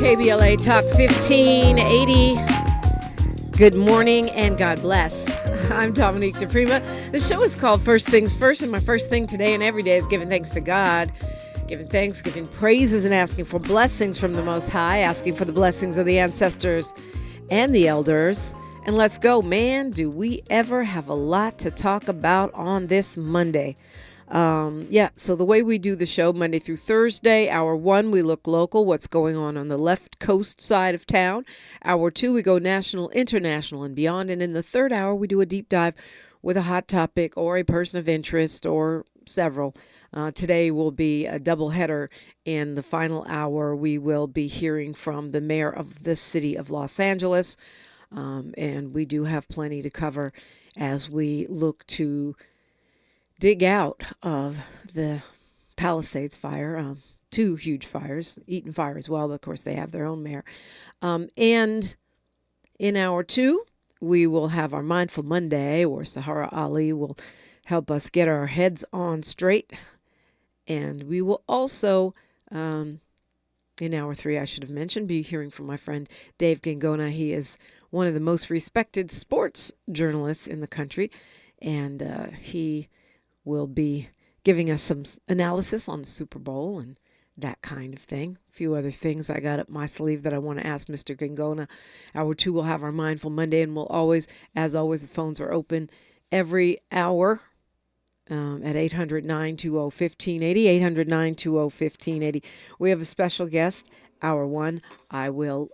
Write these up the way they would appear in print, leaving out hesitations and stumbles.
KBLA Talk 1580. Good morning and God bless. I'm Dominique DiPrima. The show is called First Things First, and my first thing today and every day is giving thanks to God, giving thanks, giving praises, and asking for blessings from the Most High, asking for the blessings of the ancestors and the elders. And let's go. Man, do we ever have a lot to talk about on this Monday. So the way we do the show Monday through Thursday, hour one, we look local, what's going on the left coast side of town. Hour two, we go national, international, and beyond. And in the third hour, we do a deep dive with a hot topic or a person of interest or several. Today will be a doubleheader. In the final hour, we will be hearing from the mayor of the city of Los Angeles. And we do have plenty to cover as we look to dig out of the Palisades fire, two huge fires, Eaton Fire as well, but of course they have their own mayor. And in hour two, we will have our Mindful Monday, or Sahara Ali will help us get our heads on straight. And we will also, in hour three, I should have mentioned, be hearing from my friend Dave Gangona. He is one of the most respected sports journalists in the country, and he will be giving us some analysis on the Super Bowl and that kind of thing. A few other things I got up my sleeve that I want to ask Mr. Gangona. Hour two, we'll have our Mindful Monday, and we'll always, as always, the phones are open every hour at 800-920-1580, 800-920-1580. We have a special guest, hour one. I will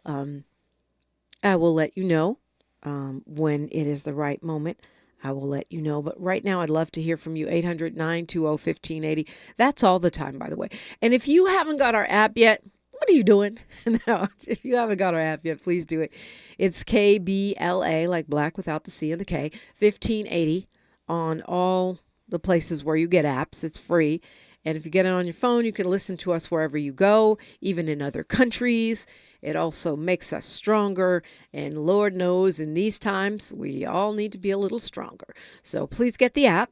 let you know when it is the right moment. I will let you know. But right now, I'd love to hear from you. 800-920-1580. That's all the time, by the way. And if you haven't got our app yet, what are you doing? No, if you haven't got our app yet, please do it. It's KBLA, like black without the C and the K, 1580 on all the places where you get apps. It's free. And if you get it on your phone, you can listen to us wherever you go, even in other countries. It also makes us stronger, and Lord knows in these times, we all need to be a little stronger. So please get the app,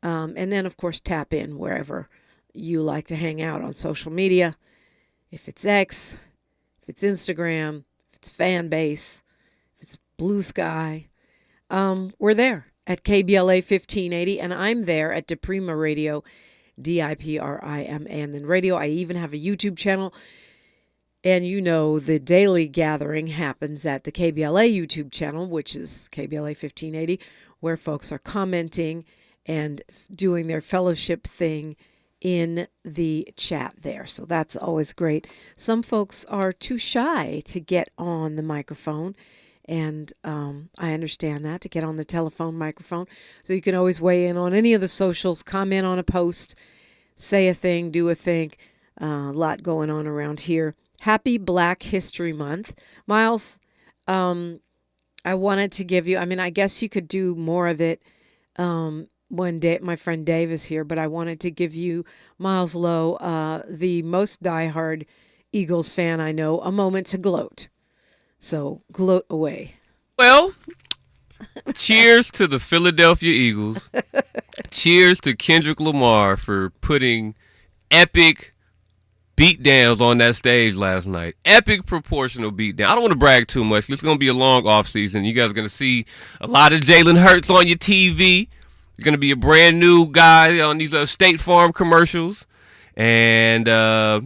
and then, of course, tap in wherever you like to hang out on social media. If it's X, if it's Instagram, if it's Fanbase, if it's Blue Sky, we're there at KBLA 1580, and I'm there at DiPrima Radio, DiPrima, and then radio. I even have a YouTube channel. And you know, the daily gathering happens at the KBLA YouTube channel, which is KBLA 1580, where folks are commenting and doing their fellowship thing in the chat there. So that's always great. Some folks are too shy to get on the microphone, and I understand that, to get on the telephone microphone. So you can always weigh in on any of the socials, comment on a post, say a thing, do a thing. A lot going on around here. Happy Black History Month. Miles, I wanted to give you, I guess you could do more of it one day. My friend Dave is here, but I wanted to give you, Miles Lowe, the most diehard Eagles fan I know, a moment to gloat. So gloat away. Well, cheers to the Philadelphia Eagles. Cheers to Kendrick Lamar for putting epic beatdowns on that stage last night. Epic proportional beatdown. I don't want to brag too much. It's going to be a long off season. You guys are going to see a lot of Jalen Hurts on your TV. You're going to be a brand new guy on these State Farm commercials. And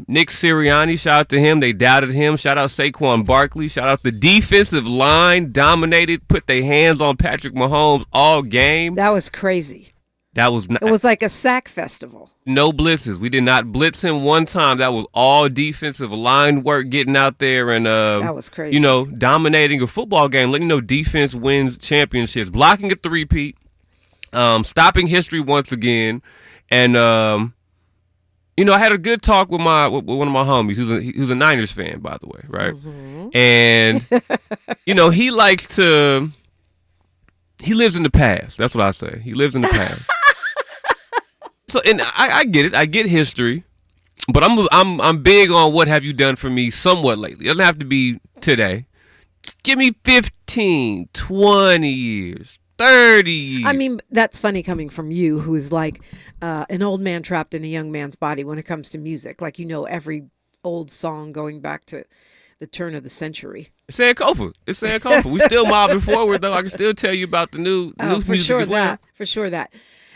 Nick Sirianni, shout out to him. They doubted him. Shout out Saquon Barkley. Shout out the defensive line. Dominated. Put their hands on Patrick Mahomes all game. That was crazy. It was like a sack festival. No blitzes. We did not blitz him one time. That was all defensive line work, getting out there and that was crazy. Dominating a football game. Letting defense wins championships. Blocking a three-peat. Stopping history once again. And I had a good talk with one of my homies who's a Niners fan, by the way, right? Mm-hmm. And he lives in the past. That's what I say. He lives in the past. So, and I get it. I get history, but I'm big on what have you done for me somewhat lately. It doesn't have to be today. Give me 15, 20 years, 30 years. That's funny coming from you, who's like an old man trapped in a young man's body when it comes to music. Like, every old song going back to the turn of the century. It's Sankofa. It's Sankofa. We still mobbing forward, though. I can still tell you about the new For music sure as well. for sure that.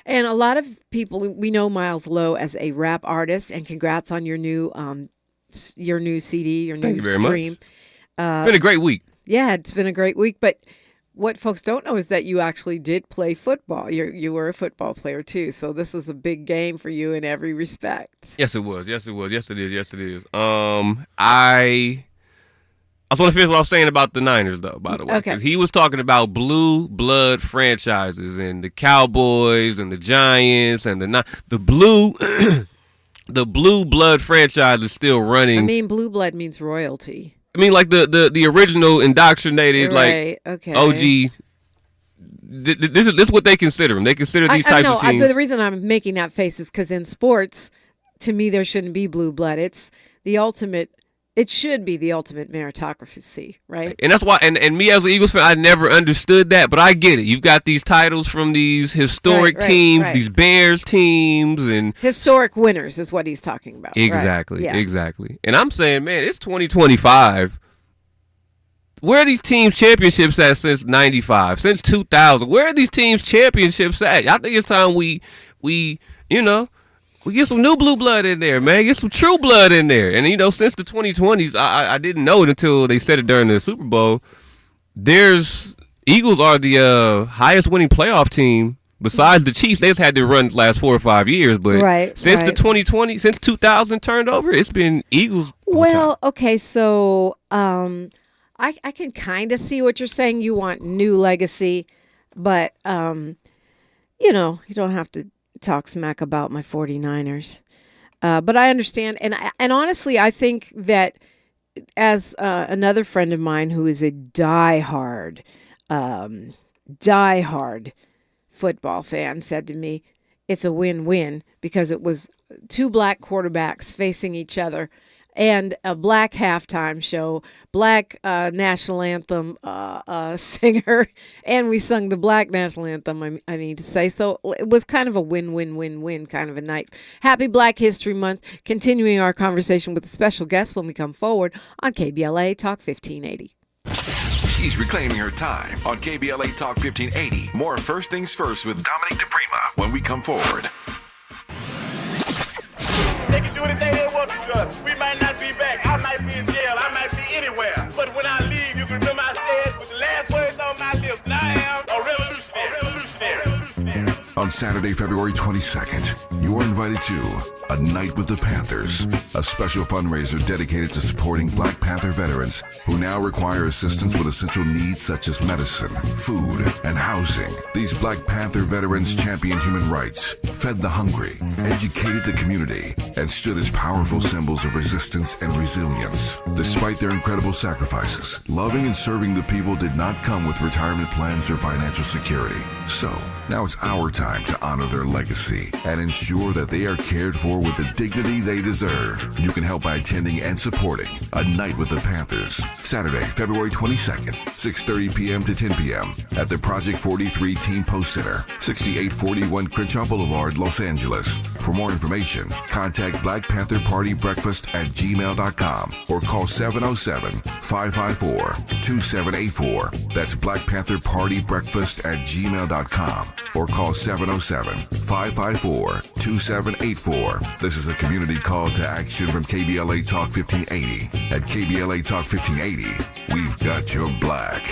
And a lot of people, we know Miles Lowe as a rap artist, and congrats on your new CD, your Thank new you very stream. It's been a great week. Yeah, it's been a great week, but what folks don't know is that you actually did play football. You were a football player too, so this is a big game for you in every respect. Yes, it was. Yes, it was. Yes, it is. Yes, it is. I just want to finish what I was saying about the Niners, though, by the way. Okay. Because he was talking about blue blood franchises and the Cowboys and the Giants and the blue the blue blood franchise is still running. I mean, blue blood means royalty. I mean, like the original indoctrinated, Right, like okay. OG. This is what they consider them. They consider these types of teams. But the reason I'm making that face is because in sports, to me, there shouldn't be blue blood. It's the ultimate. It should be the ultimate meritocracy, right? And that's why, and me as an Eagles fan, I never understood that, but I get it. You've got these titles from these historic teams, these Bears teams, and historic winners is what he's talking about. Exactly, right? Yeah. Exactly. And I'm saying, man, it's 2025. Where are these teams championships at since 95, since 2000? Where are these teams championships at? I think it's time we get some new blue blood in there, man. Get some true blood in there. And, since the 2020s, I didn't know it until they said it during the Super Bowl. Eagles are the highest winning playoff team. Besides the Chiefs, they've had their run the last 4 or 5 years. But since the 2020, since 2000 turned over, it's been Eagles. Well, okay, so I can kind of see what you're saying. You want new legacy, but, you don't have to talk smack about my 49ers. But I understand. And honestly, I think that as another friend of mine who is a diehard football fan said to me, it's a win-win because it was two black quarterbacks facing each other and a black halftime show, black national anthem singer, and we sung the black national anthem, I mean to say. So it was kind of a win-win-win-win kind of a night. Happy Black History Month. Continuing our conversation with a special guest when we come forward on KBLA Talk 1580. She's reclaiming her time on KBLA Talk 1580. More First Things First with Dominique DiPrima when we come forward. They can do anything they want to us. We might not be back. I might be in jail. I might be anywhere. But when I leave, you can remember I said with the last words on my lips, I am a revolutionary. On Saturday, February 22nd, you are invited to A Night with the Panthers, a special fundraiser dedicated to supporting Black Panther veterans who now require assistance with essential needs such as medicine, food, and housing. These Black Panther veterans championed human rights, fed the hungry, educated the community, and stood as powerful symbols of resistance and resilience. Despite their incredible sacrifices, loving and serving the people did not come with retirement plans or financial security. So, now it's our time to honor their legacy and ensure that they are cared for with the dignity they deserve. You can help by attending and supporting A Night with the Panthers, Saturday, February 22nd, 6:30 p.m. to 10 p.m. at the Project 43 Team Post Center, 6841 Crenshaw Boulevard, Los Angeles. For more information, contact Black Panther Party Breakfast at gmail.com or call 707-554-2784. That's Black Panther Party Breakfast at gmail.com or call 707-554-2784. This is a community call to action from KBLA Talk 1580. At KBLA Talk 1580, we've got your black.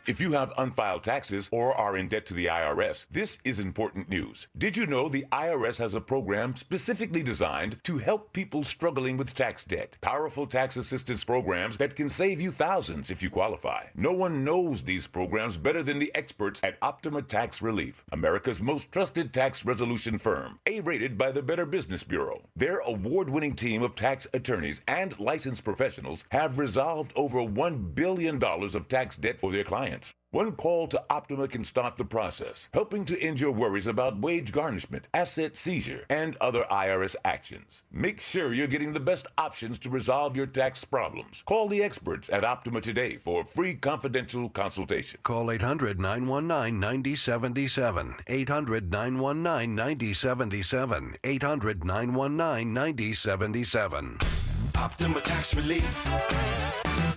If you have unfiled taxes or are in debt to the IRS, this is important news. Did you know the IRS has a program specifically designed to help people struggling with tax debt? Powerful tax assistance programs that can save you thousands if you qualify. No one knows these programs better than the experts at Optima Tax Relief, America's most trusted tax resolution firm, A-rated by the Better Business Bureau. Their award-winning team of tax attorneys and licensed professionals have resolved over $1 billion of tax debt for their clients. months. One call to Optima can start the process, helping to end your worries about wage garnishment, asset seizure, and other IRS actions. Make sure you're getting the best options to resolve your tax problems. Call the experts at Optima today for a free confidential consultation. Call 800-919-9077. 800-919-9077. 800-919-9077. Optima Tax Relief.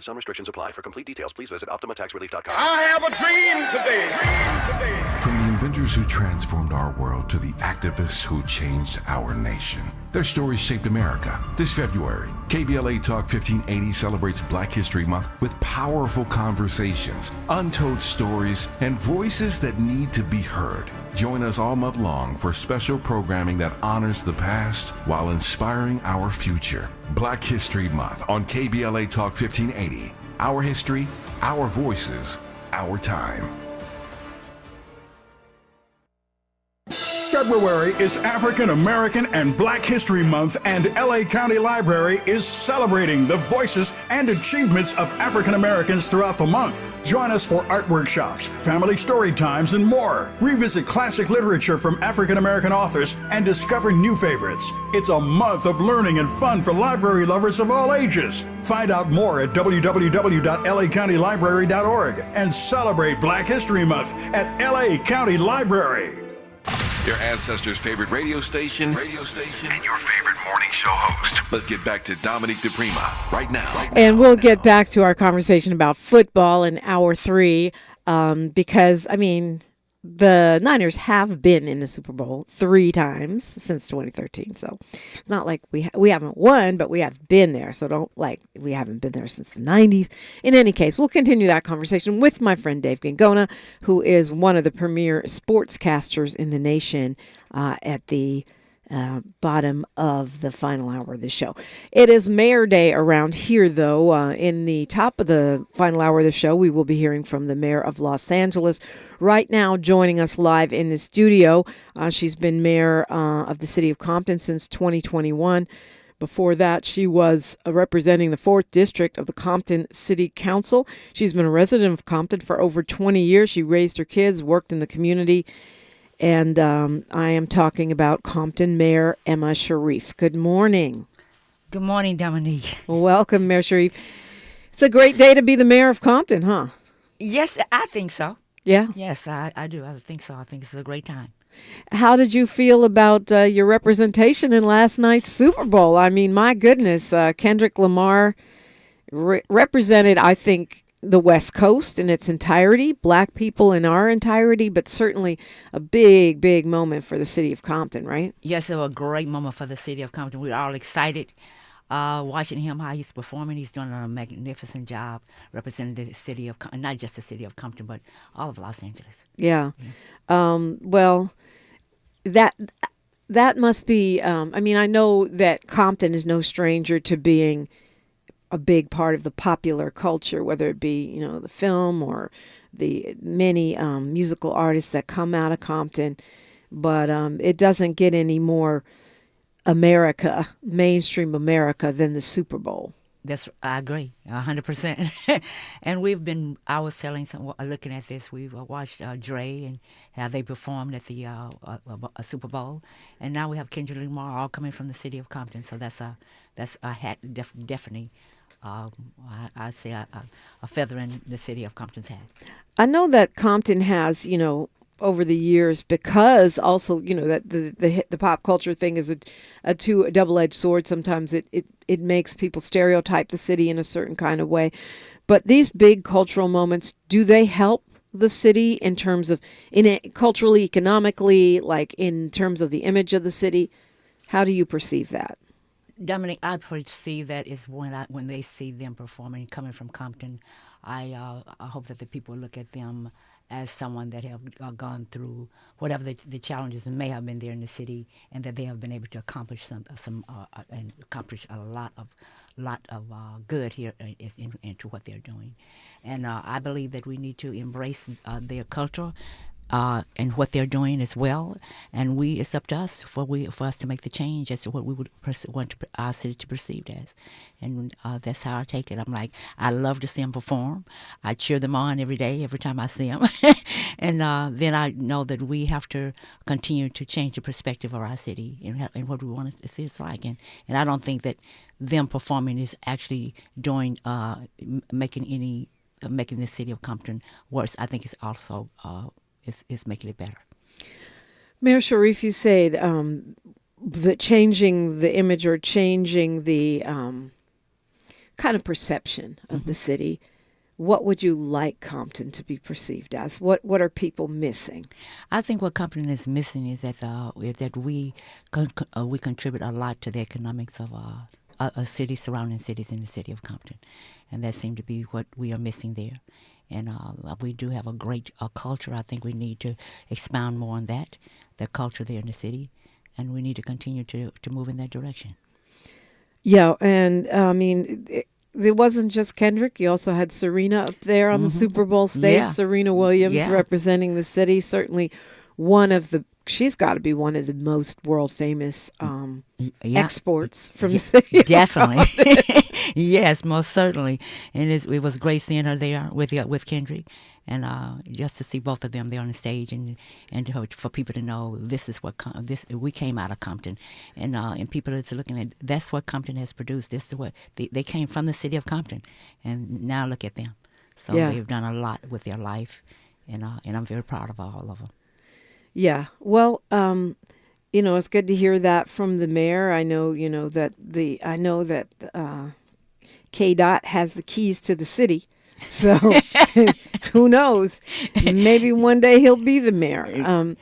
Some restrictions apply. For complete details, please visit OptimaTaxRelief.com. I have a dream today. From the inventors who transformed our world to the activists who changed our nation, their stories shaped America. This February, KBLA Talk 1580 celebrates Black History Month with powerful conversations, untold stories, and voices that need to be heard. Join us all month long for special programming that honors the past while inspiring our future. Black History Month on KBLA Talk 1580. Our history, our voices, our time. February is African American and Black History Month, and LA County Library is celebrating the voices and achievements of African Americans throughout the month. Join us for art workshops, family story times, and more. Revisit classic literature from African American authors and discover new favorites. It's a month of learning and fun for library lovers of all ages. Find out more at www.lacountylibrary.org and celebrate Black History Month at LA County Library. Your ancestors' favorite radio station, and your favorite morning show host. Let's get back to Dominique DiPrima right now. And we'll get back to our conversation about football in hour 3 because, I mean, the Niners have been in the Super Bowl 3 times since 2013. So it's not like we haven't won, but we have been there. So don't like we haven't been there since the 90s. In any case, we'll continue that conversation with my friend Dave Gangona, who is one of the premier sportscasters in the nation at the bottom of the final hour of the show. It is Mayor Day around here, though. In the top of the final hour of the show, we will be hearing from the mayor of Los Angeles. Right now, joining us live in the studio, she's been mayor of the City of Compton since 2021. Before that, she was representing the 4th District of the Compton City Council. She's been a resident of Compton for over 20 years. She raised her kids, worked in the community, and I am talking about Compton Mayor Emma Sharif. Good morning. Good morning, Dominique. Welcome, Mayor Sharif. It's a great day to be the mayor of Compton, huh? Yes, I think so. Yeah? Yes, I do. I think so. I think it's a great time. How did you feel about your representation in last night's Super Bowl? I mean, my goodness, Kendrick Lamar represented, I think, the West Coast in its entirety, Black people in our entirety, but certainly a big, big moment for the city of Compton, right? Yes, it was a great moment for the city of Compton. We were all excited watching him, how he's performing. He's doing a magnificent job representing the city of, not just the city of Compton, but all of Los Angeles. Yeah. Well, that must be, I mean, I know that Compton is no stranger to being a big part of the popular culture, whether it be, you know, the film or the many musical artists that come out of Compton. But it doesn't get any more America, mainstream America, than the Super Bowl. I agree, 100%. And I was looking at this. We've watched Dre and how they performed at the Super Bowl, and now we have Kendrick Lamar all coming from the city of Compton. So that's definitely. I'd say a feather in the city of Compton's hat. I know that Compton has, you know, over the years, because also, you know, that the pop culture thing is a double-edged sword. Sometimes it makes people stereotype the city in a certain kind of way. But these big cultural moments, do they help the city in terms of culturally, economically, like in terms of the image of the city? How do you perceive that? Dominic, I perceive that is when they see them performing, coming from Compton. I hope that the people look at them as someone that have gone through whatever the challenges may have been there in the city, and that they have been able to accomplish and accomplish a lot of good here into what they're doing. And I believe that we need to embrace their culture and what they're doing as well. And it's up to us for us to make the change as to what we would want our city to perceived as. And that's how I take it. I'm like, I love to see them perform. I cheer them on every day, every time I see them. And then I know that we have to continue to change the perspective of our city and what we want to see it's like. And I don't think that them performing is actually doing making the city of Compton worse. I think it's also is making it better. Mayor Sharif, you say that changing the image or changing the kind of perception of the city. What would you like Compton to be perceived as? What are people missing? I think what Compton is missing is that we contribute a lot to the economics of cities, surrounding cities in the city of Compton, and that seemed to be what we are missing there. And we do have a great culture. I think we need to expound more on that, the culture there in the city, and we need to continue to move in that direction. Yeah, and I mean, it wasn't just Kendrick. You also had Serena up there on the Super Bowl stage. Yeah. Serena Williams Yeah. representing the city. Certainly she's got to be one of the most world famous exports from the city. Definitely. Yes, most certainly. And it was great seeing her there with Kendrick, and just to see both of them there on the stage, and for people to know this is what we came out of Compton, and people that's looking at that's what Compton has produced. This is what they came from, the city of Compton, and now look at them. So they've done a lot with their life, and I'm very proud of all of them. Yeah. Well, it's good to hear that from the mayor. I know, that KDOT has the keys to the city. So who knows? Maybe one day he'll be the mayor.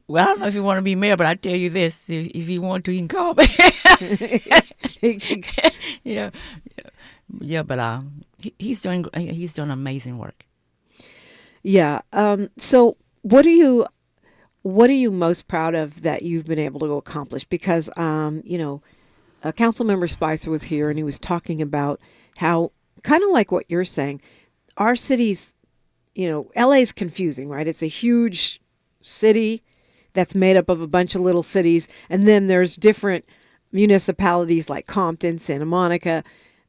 Well, I don't know if you want to be mayor, but I tell you this: if you want to, you can call me. Yeah. But he's doing amazing work. Yeah. So what are you most proud of that you've been able to accomplish? Because Councilmember Spicer was here and he was talking about how, kind of like what you're saying, our city's, LA's confusing, right? It's a huge city that's made up of a bunch of little cities, and then there's different municipalities like Compton, Santa Monica,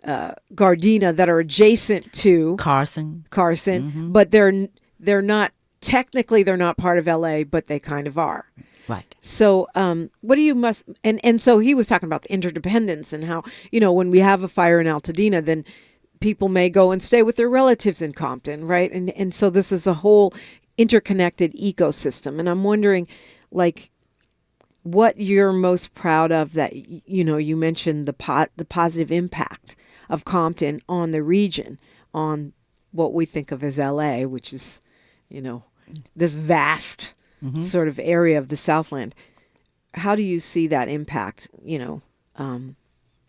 Gardena that are adjacent to Carson, but they're not technically, they're not part of LA, but they kind of are. Right. So what do you must and so he was talking about the interdependence and how, when we have a fire in Altadena, then people may go and stay with their relatives in Compton, right? And so this is a whole interconnected ecosystem. And I'm wondering, like, what you're most proud of that, you mentioned the positive impact of Compton on the region, on what we think of as LA, which is, this vast sort of area of the Southland. How do you see that impact,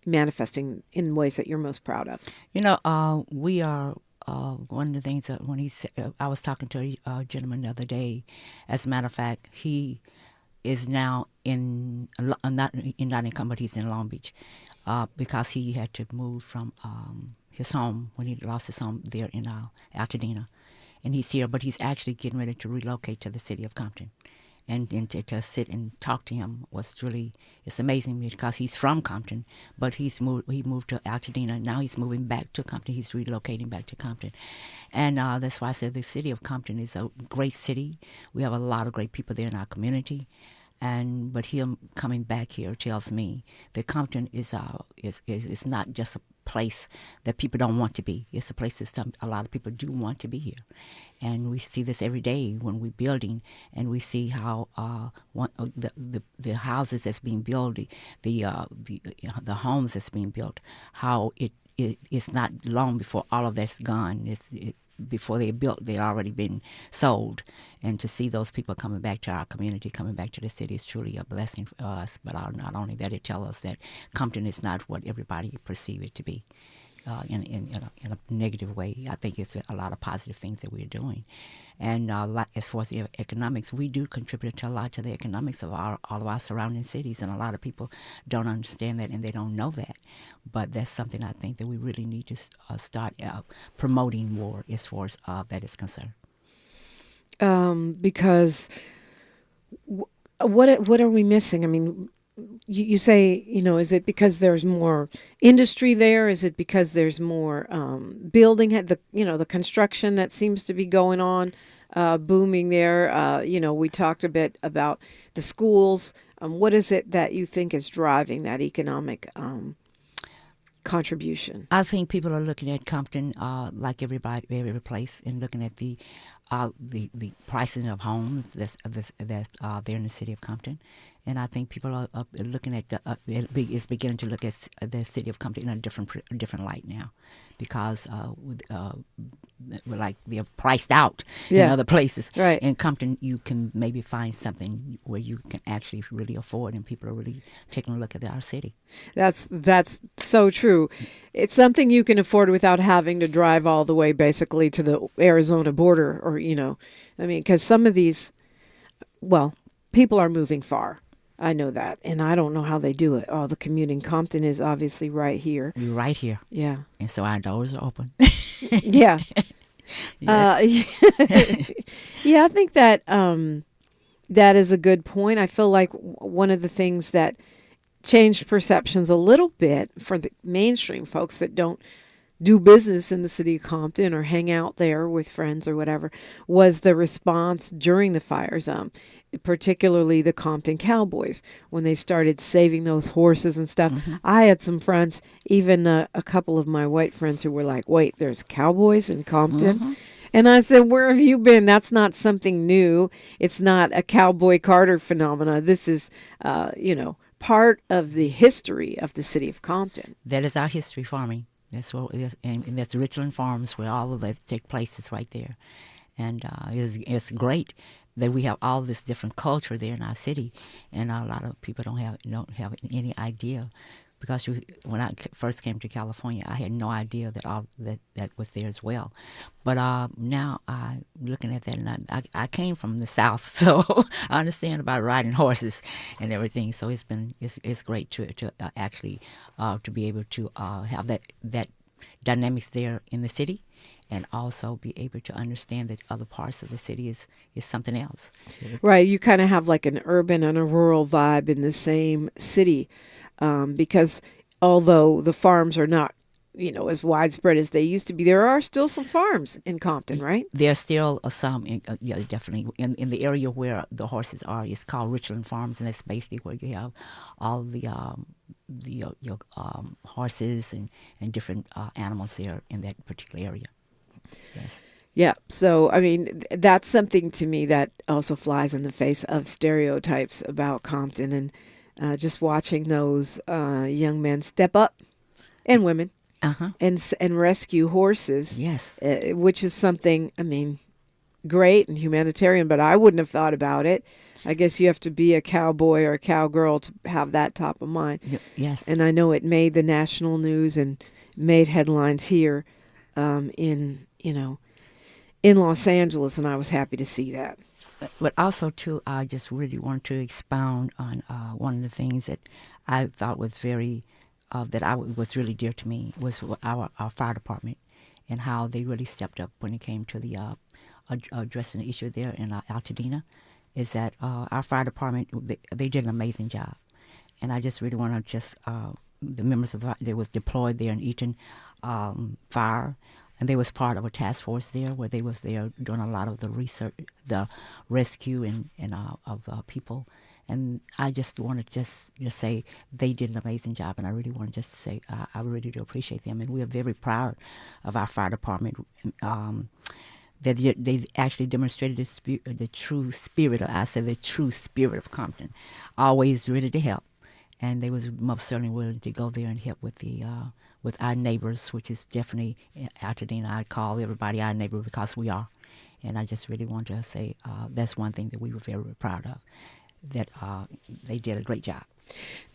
manifesting in ways that you're most proud of? We are one of the things that when he said, I was talking to a gentleman the other day. As a matter of fact, he is now not in Compton, but he's in Long Beach because he had to move from his home when he lost his home there in Altadena. And he's here, but he's actually getting ready to relocate to the city of Compton. And to sit and talk to him it's amazing because he's from Compton, but he moved to Altadena. Now he's moving back to Compton. He's relocating back to Compton. And that's why I said the city of Compton is a great city. We have a lot of great people there in our community. But him coming back here tells me that Compton is not just a place that people don't want to be. It's a place that a lot of people do want to be here, and we see this every day when we're building, and we see how the houses that's being built, the homes that's being built, how it's not long before all of that's gone. Before they're built, they've already been sold. And to see those people coming back to our community, coming back to the city is truly a blessing for us. But not only that, it tells us that Compton is not what everybody perceive it to be in a negative way. I think it's a lot of positive things that we're doing. And as far as the economics, we do contribute to a lot to the economics of all of our surrounding cities. And a lot of people don't understand that and they don't know that. But that's something I think that we really need to start promoting more as far as that is concerned. Because what are we missing? I mean, you say, is it because there's more industry there? Is it because there's more building, the construction that seems to be going on, booming there? We talked a bit about the schools. What is it that you think is driving that economic contribution? I think people are looking at Compton like every place, and looking at the pricing of homes that's there in the city of Compton. And I think people are looking at is beginning to look at the city of Compton in a different light now, because like they're priced out in other places. Right. In Compton, you can maybe find something where you can actually really afford, and people are really taking a look at our city. That's so true. It's something you can afford without having to drive all the way basically to the Arizona border, or because some of these, people are moving far. I know that, and I don't know how they do it. Oh, the commute in Compton is obviously right here. We're right here. Yeah. And so our doors are open. Yeah. Yeah, I think that that is a good point. I feel like one of the things that changed perceptions a little bit for the mainstream folks that don't do business in the city of Compton or hang out there with friends or whatever was the response during the fires. Particularly the Compton Cowboys, when they started saving those horses and stuff. Mm-hmm. I had some friends, even a couple of my white friends, who were like, wait, there's Cowboys in Compton? Mm-hmm. And I said, where have you been? That's not something new. It's not a Cowboy Carter phenomena. This is, part of the history of the city of Compton. That is our history, farming. That's what it is, and that's Richland Farms, where all of that take place, is right there. And it's great that we have all this different culture there in our city, and a lot of people don't have any idea, because when I first came to California, I had no idea that all that was there as well. But now I'm looking at that, and I came from the South, so I understand about riding horses and everything. So it's great to actually to be able to have that dynamics there in the city, and also be able to understand that other parts of the city is something else. Right. You kind of have like an urban and a rural vibe in the same city, because although the farms are not, as widespread as they used to be, there are still some farms in Compton, right? There's still some, definitely. In the area where the horses are, it's called Richland Farms, and that's basically where you have all the horses and different animals there in that particular area. Yes. Yeah. So, I mean, that's something to me that also flies in the face of stereotypes about Compton, and just watching those young men step up, and women, and rescue horses. Yes. Which is something, great and humanitarian, but I wouldn't have thought about it. I guess you have to be a cowboy or a cowgirl to have that top of mind. Yes. And I know it made the national news and made headlines here in Los Angeles, and I was happy to see that. But also, too, I just really want to expound on one of the things that I thought was was really dear to me, was our fire department, and how they really stepped up when it came to the addressing the issue there in Altadena. Is that our fire department, they did an amazing job. And I just really want to the members of they was deployed there in Eaton Fire, and they was part of a task force there where they was there doing a lot of the research, the rescue and of people. And I just want to just say they did an amazing job, and I really want to just say I really do appreciate them, and we are very proud of our fire department. That they actually demonstrated the true spirit of Compton, always ready to help, and they was most certainly willing to go there and help with our neighbors, which is definitely Altadena. I call everybody our neighbor because we are, and I just really want to say that's one thing that we were very, very proud of, that they did a great job.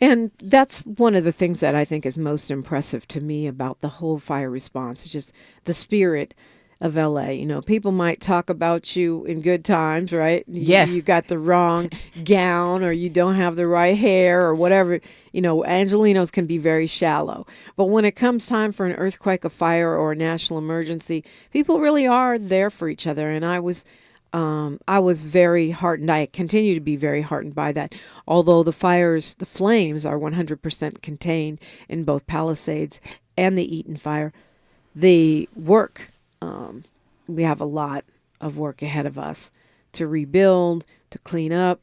And that's one of the things that I think is most impressive to me about the whole fire response. It's just the spirit of LA. People might talk about you in good times, right? Yes. You got the wrong gown, or you don't have the right hair, or whatever. Angelinos can be very shallow. But when it comes time for an earthquake, a fire, or a national emergency, people really are there for each other. And I was I was very heartened. I continue to be very heartened by that. Although the flames are 100% contained in both Palisades and the Eaton fire, the work, we have a lot of work ahead of us to rebuild, to clean up,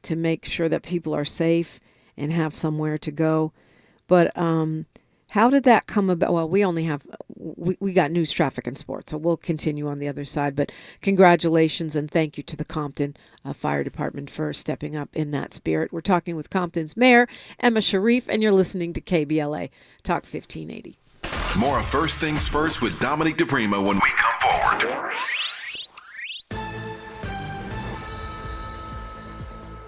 to make sure that people are safe and have somewhere to go. But how did that come about? Well, we got news, traffic, and sports, so we'll continue on the other side. But congratulations and thank you to the Compton Fire Department for stepping up in that spirit. We're talking with Compton's Mayor, Emma Sharif, and you're listening to KBLA Talk 1580. More of First Things First with Dominique DiPrima when we come forward.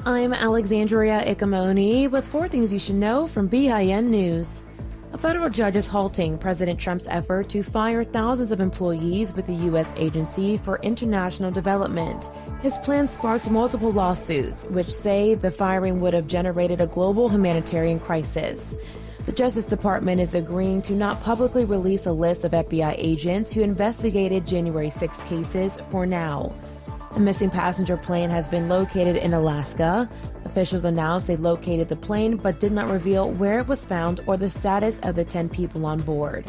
I'm Alexandria Ikamoni with 4 things you should know from BIN News. A federal judge is halting President Trump's effort to fire thousands of employees with the U.S. Agency for International Development. His plan sparked multiple lawsuits, which say the firing would have generated a global humanitarian crisis. The Justice Department is agreeing to not publicly release a list of FBI agents who investigated January 6 cases for now. A missing passenger plane has been located in Alaska. Officials announced they located the plane but did not reveal where it was found or the status of the 10 people on board.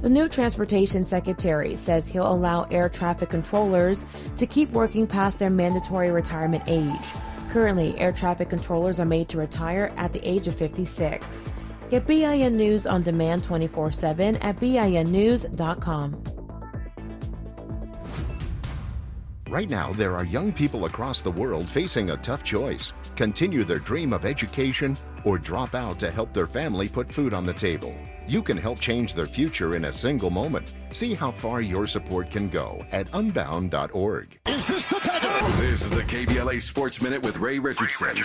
The new Transportation Secretary says he'll allow air traffic controllers to keep working past their mandatory retirement age. Currently, air traffic controllers are made to retire at the age of 56. Get BIN News on demand 24/7 at BINnews.com. Right now, there are young people across the world facing a tough choice: continue their dream of education or drop out to help their family put food on the table. You can help change their future in a single moment. See how far your support can go at unbound.org. This is the KBLA Sports Minute with Ray Richardson.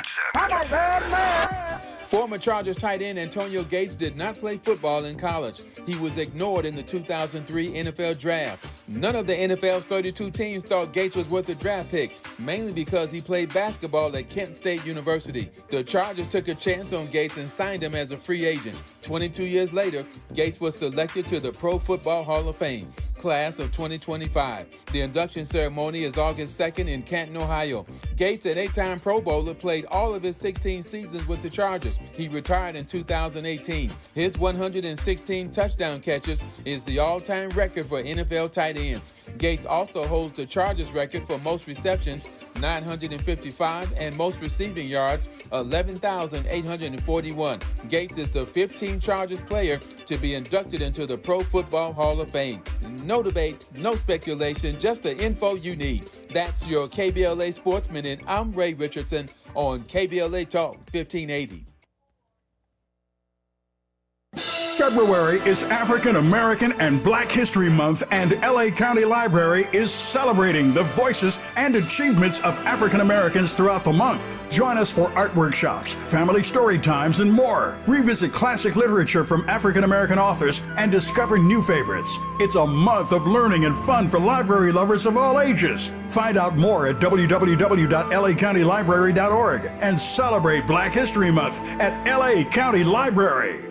Former Chargers tight end Antonio Gates did not play football in college. He was ignored in the 2003 NFL Draft. None of the NFL's 32 teams thought Gates was worth a draft pick, mainly because he played basketball at Kent State University. The Chargers took a chance on Gates and signed him as a free agent. 22 years later, Gates was selected to the Pro Football Hall of Fame. Class of 2025. The induction ceremony is August 2nd in Canton, Ohio. Gates, an 8-time Pro Bowler, played all of his 16 seasons with the Chargers. He retired in 2018. His 116 touchdown catches is the all-time record for NFL tight ends. Gates also holds the Chargers record for most receptions, 955, and most receiving yards, 11,841. Gates is the 15th Chargers player to be inducted into the Pro Football Hall of Fame. No debates, no speculation, just the info you need. That's your KBLA Sports Minute. I'm Ray Richardson on KBLA Talk 1580. February is African American and Black History Month, and LA County Library is celebrating the voices and achievements of African Americans throughout the month. Join us for art workshops, family story times, and more. Revisit classic literature from African American authors and discover new favorites. It's a month of learning and fun for library lovers of all ages. Find out more at www.lacountylibrary.org and celebrate Black History Month at LA County Library.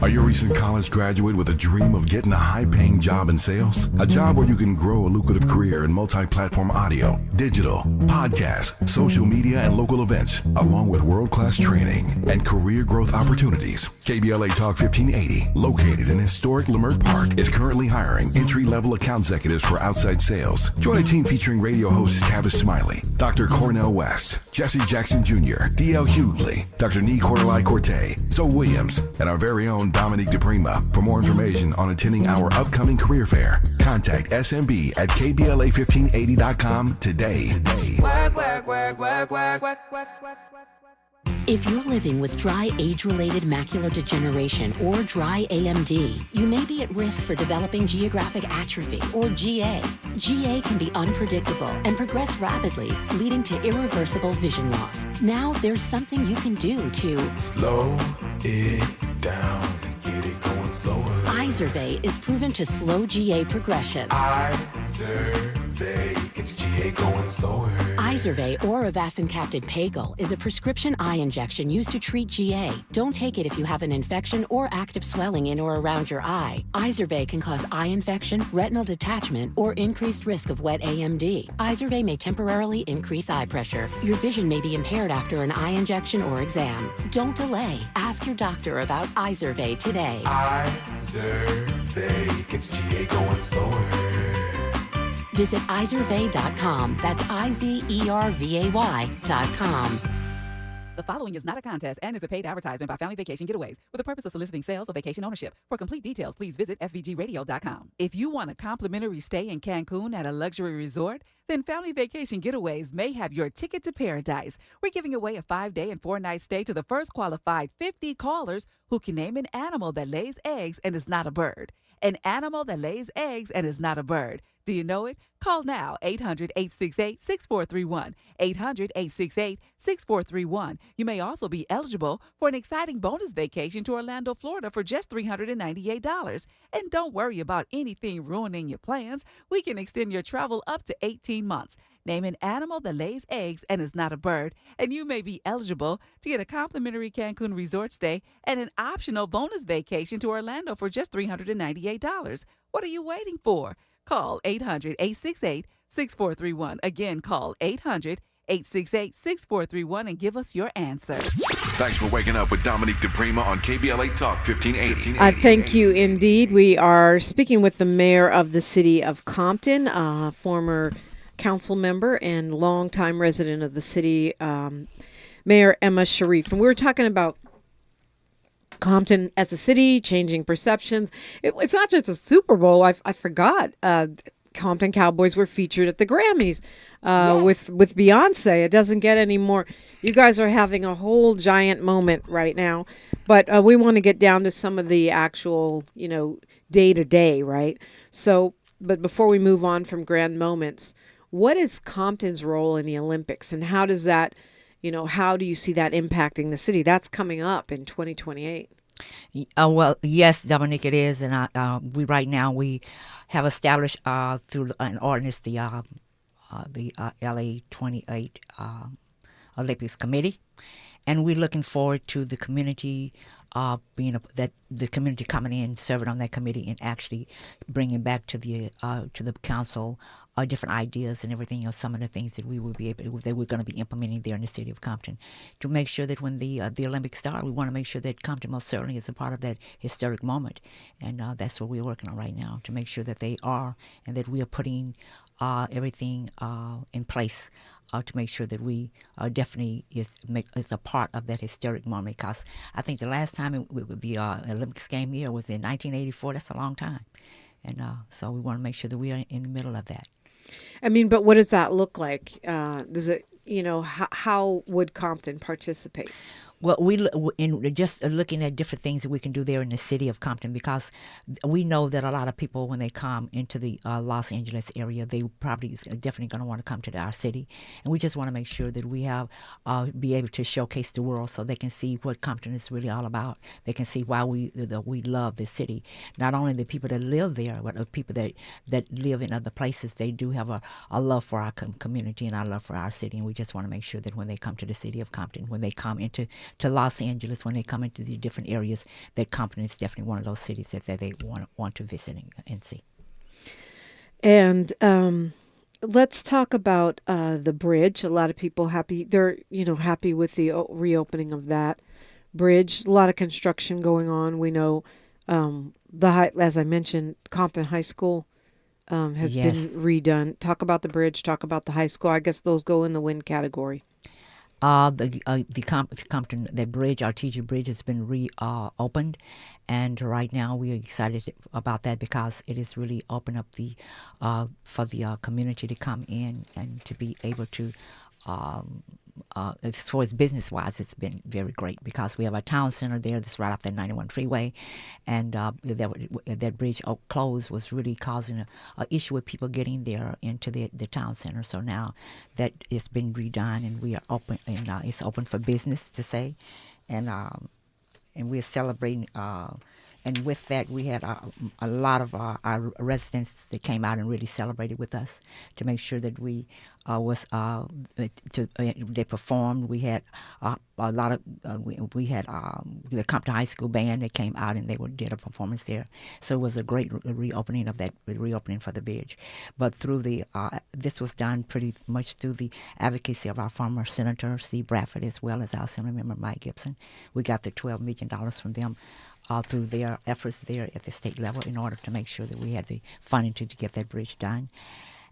Are you a recent college graduate with a dream of getting a high-paying job in sales? A job where you can grow a lucrative career in multi-platform audio, digital, podcast, social media, and local events, along with world-class training and career growth opportunities. KBLA Talk 1580, located in historic Leimert Park, is currently hiring entry-level account executives for outside sales. Join a team featuring radio hosts Tavis Smiley, Dr. Cornell West, Jesse Jackson Jr., D.L. Hughley, Dr. Nee Cordelai Corte, Zoe Williams, and our very own Dominique DiPrima. For more information on attending our upcoming career fair, contact SMB at KBLA1580.com today. If you're living with dry age-related macular degeneration or dry AMD, you may be at risk for developing geographic atrophy or GA. GA can be unpredictable and progress rapidly, leading to irreversible vision loss. Now there's something you can do to slow it down and get it going slower. Eyes Izervay is proven to slow GA progression. Izervay gets GA going slower. Izervay or avacincaptad Pagel is a prescription eye injection used to treat GA. Don't take it if you have an infection or active swelling in or around your eye. Izervay can cause eye infection, retinal detachment, or increased risk of wet AMD. Izervay may temporarily increase eye pressure. Your vision may be impaired after an eye injection or exam. Don't delay. Ask your doctor about Izervay today. Izervay gets GA going slower. Visit Izervay.com. That's IZERVAY.com. The following is not a contest and is a paid advertisement by Family Vacation Getaways for the purpose of soliciting sales or vacation ownership. For complete details, please visit FVGradio.com. If you want a complimentary stay in Cancun at a luxury resort, then Family Vacation Getaways may have your ticket to paradise. We're giving away a 5-day and 4-night stay to the first qualified 50 callers who can name an animal that lays eggs and is not a bird. An animal that lays eggs and is not a bird. Do you know it? Call now, 800-868-6431, 800-868-6431. You may also be eligible for an exciting bonus vacation to Orlando, Florida for just $398. And don't worry about anything ruining your plans. We can extend your travel up to 18 months. Name an animal that lays eggs and is not a bird, and you may be eligible to get a complimentary Cancun resort stay and an optional bonus vacation to Orlando for just $398. What are you waiting for? Call 800-868-6431. Again, call 800-868-6431 and give us your answer. Thanks for waking up with Dominique DiPrima on KBLA Talk 1580. Thank you indeed. We are speaking with the mayor of the city of Compton, former council member and longtime resident of the city, Mayor Emma Sharif. And we were talking about Compton as a city, changing perceptions. It's not just a Super Bowl. I forgot. Compton Cowboys were featured at the Grammys with Beyonce. It doesn't get any more. You guys are having a whole giant moment right now. But we want to get down to some of the actual, day to day, right? So, but before we move on from grand moments, what is Compton's role in the Olympics, and how does that, how do you see that impacting the city? That's coming up in 2028. Well, yes, Dominique, it is, and we have established through an ordinance the LA 28 Olympics Committee, and we're looking forward to the community the community coming in, serving on that committee, and actually bringing back to the council different ideas and everything else. Some of the things that we're going to be implementing there in the city of Compton, to make sure that when the Olympics start, we want to make sure that Compton most certainly is a part of that historic moment, and that's what we're working on right now, to make sure that they are, and that we are putting everything in place to make sure that we definitely is a part of that historic moment. Because I think the last time the Olympics came here was in 1984. That's a long time, and so we want to make sure that we are in the middle of that. I mean, but what does that look like? Does it, how would Compton participate? Well, in just looking at different things that we can do there in the city of Compton, because we know that a lot of people, when they come into the Los Angeles area, they probably is definitely going to want to come to our city, and we just want to make sure that we have be able to showcase the world so they can see what Compton is really all about. They can see why we love this city. Not only the people that live there, but the people that live in other places. They do have a love for our community and our love for our city, and we just want to make sure that when they come to the city of Compton, when they come to Los Angeles, when they come into the different areas, that Compton is definitely one of those cities that they want to visit and see. And let's talk about the bridge. A lot of people they're happy with the reopening of that bridge. A lot of construction going on. We know as I mentioned, Compton High School has been redone. Talk about the bridge. Talk about the high school. I guess those go in the win category. The Compton, that bridge, our TG Bridge, has been reopened, and right now we are excited about that because it has really opened up for the community to come in and to be able to. As far as business-wise, it's been very great because we have a town center there that's right off that 91 freeway, and that bridge closed was really causing an issue with people getting there into the town center. So now that it's been redone and we are open, and it's open for business to say, and we're celebrating and with that, we had a lot of our residents that came out and really celebrated with us to make sure that we they performed. We had a lot of we had the Compton High School band that came out and did a performance there. So it was a great reopening for the bridge. But through this was done pretty much through the advocacy of our former Senator C. Bradford, as well as our Assemblymember Mike Gibson. We got the $12 million from them through their efforts there at the state level in order to make sure that we had the funding to get that bridge done.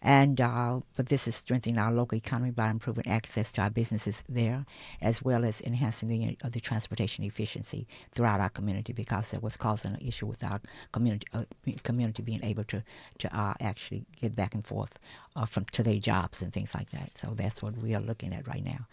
And but this is strengthening our local economy by improving access to our businesses there, as well as enhancing the transportation efficiency throughout our community, because that was causing an issue with our community being able to actually get back and forth to their jobs and things like that. So that's what we are looking at right now.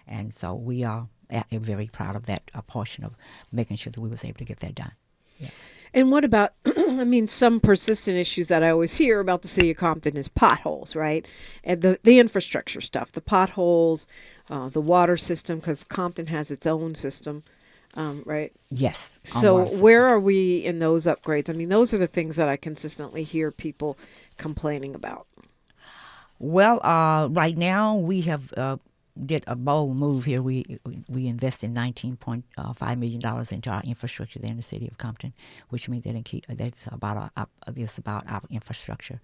And so we are very proud of that portion of making sure that we was able to get that done. Yes. And what about, I mean, some persistent issues that I always hear about the city of Compton is potholes, right? And the infrastructure stuff, the potholes, the water system, because Compton has its own system, right? Yes. So where are we in those upgrades? I mean, those are the things that I consistently hear people complaining about. Well, right now we have did a bold move here. We invested $19.5 million into our infrastructure there in the city of Compton, which means that's about our infrastructure.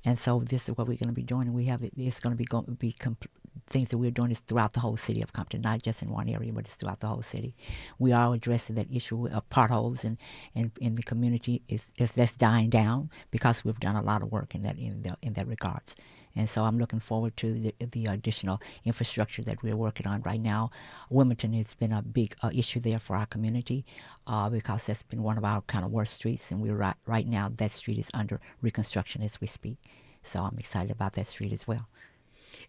And so this is what we're going to be doing. And it's going to be things that we're doing is throughout the whole city of Compton, not just in one area, but it's throughout the whole city. We are addressing that issue of potholes and in the community is that's dying down, because we've done a lot of work in that regards. And so I'm looking forward to the additional infrastructure that we're working on right now. Wilmington has been a big issue there for our community because that's been one of our kind of worst streets. And we're right now, that street is under reconstruction as we speak. So I'm excited about that street as well.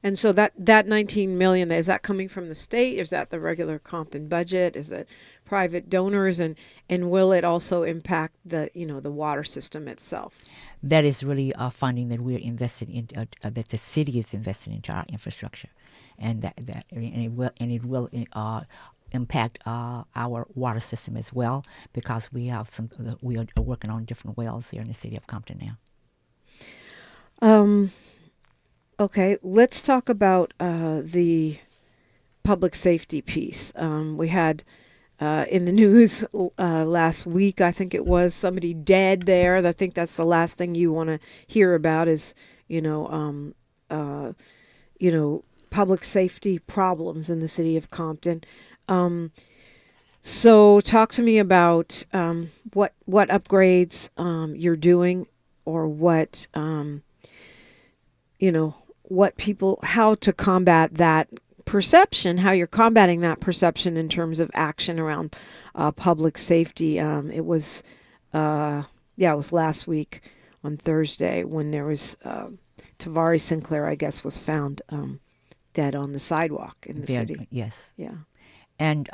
And so that $19 million, is that coming from the state? Is that the regular Compton budget? Is it private donors? And will it also impact the water system itself? That is really funding that we're investing in, that the city is investing into our infrastructure, and it will impact our water system as well, because we are working on different wells here in the city of Compton now. Okay, let's talk about the public safety piece. We had in the news last week, I think it was, somebody dead there. I think that's the last thing you want to hear about is, public safety problems in the city of Compton. So talk to me about what upgrades you're doing, or what how to combat that perception, how you're combating that perception in terms of action around public safety. It was last week on Thursday when there was Tavari Sinclair, I guess, was found dead on the sidewalk in the city. Yes. Yeah. And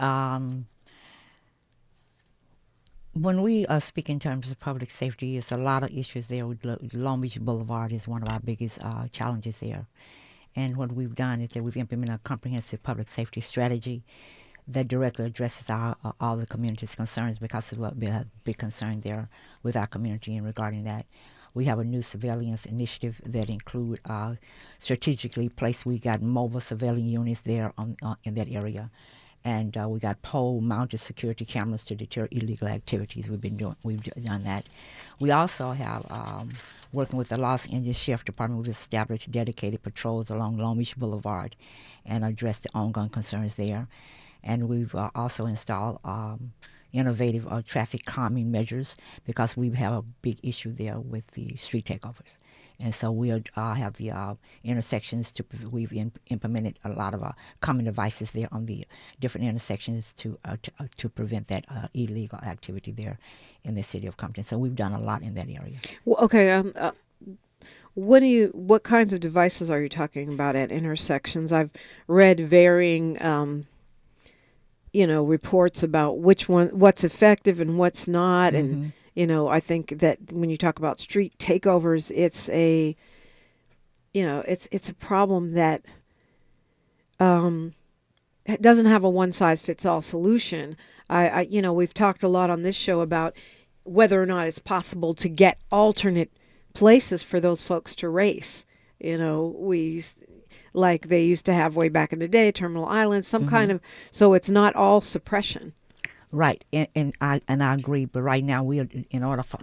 when we speak in terms of public safety, it's a lot of issues there. Long Beach Boulevard is one of our biggest challenges there. And what we've done is that we've implemented a comprehensive public safety strategy that directly addresses all the community's concerns, because of what a big concern there with our community and regarding that. We have a new surveillance initiative that include strategically placed. We got mobile surveillance units there in that area. And we got pole-mounted security cameras to deter illegal activities. We've done that. We also have, working with the Los Angeles Sheriff Department, we've established dedicated patrols along Long Beach Boulevard and addressed the ongoing concerns there. And we've also installed innovative traffic calming measures, because we have a big issue there with the street takeovers. And so we have the intersections we've implemented a lot of calming devices there on the different intersections to prevent that illegal activity there in the city of Compton. So we've done a lot in that area. Well, okay. What kinds of devices are you talking about at intersections? I've read varying, reports about what's effective and what's not, and. I think that when you talk about street takeovers, it's a problem that it doesn't have a one-size-fits-all solution. We've talked a lot on this show about whether or not it's possible to get alternate places for those folks to race. You know, like they used to have way back in the day, Terminal Island, some kind of, so it's not all suppression. Right, and I agree. But right now,